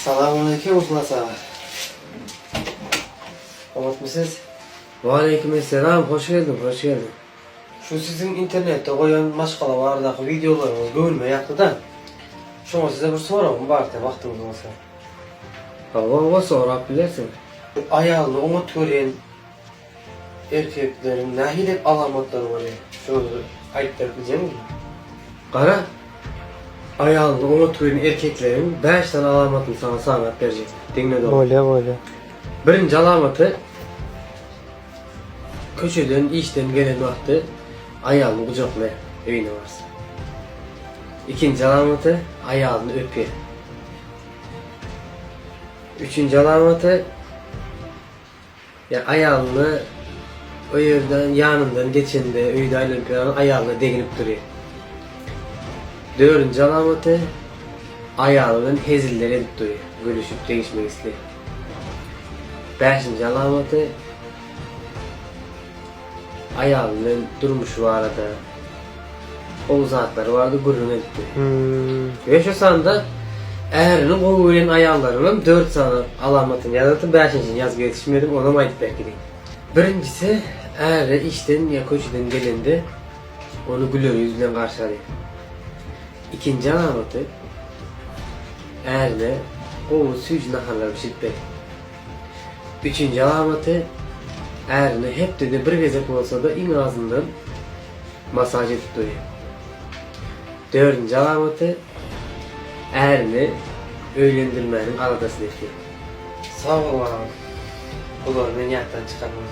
Selamünaleyküm Uslasa. Kapatmışsınız. Aleykümselam, hoş geldin, hoş geldin. Şu sizin internette koyan maşkala vardaki videolarınız görme yaptı da. Şuna size bir sorum var da vaktiniz olsa. Hava sorap bilersin. Ayağını umut gören erkeklerin nahilep alamatları var ya. Şöyle ayıplar diyeceğim mi? Kara, ayağında unuttuğun erkeklerin 5 tane alamatını sana sanat verecek. Dinle doğru. Böyle. Birinci alamatı, köşeden, işten gelen vakti ayağını kucaklaya, evine varsın. İkinci alamatı, ayağını öpüyor. Üçüncü alamatı, ya ayağını o yerden yanından geçende öyle ayağını ayağına değinip duruyor. Dördüncü alamatı, ayağının hezilleri edip duruyor. Gülüşüp değişmek istiyor. Beşinci alamatı, ayağının durmuşu var arada. O uzakları vardı, gururunu edip duruyor. Ve şu sanda eğerinin o öğlen ayağlarının 4 tane alamatını yazdı. 5. yazgı yetişmedim, ona ait belki değil. Birincisi, eğer işten ya koşudan gelindi, onu gülüyor yüzünden karşılıyor. İkinci alamatı, eğer o sücü naharlar bir şiddet. Üçüncü alamatı, eğer hep de bir gezek olsa da en azından masaj edip duruyor. Dördüncü alamatı, eğer öğlendirmenin aradası defti. Sağ ol abi. Bunları beni yattan çıkarmam.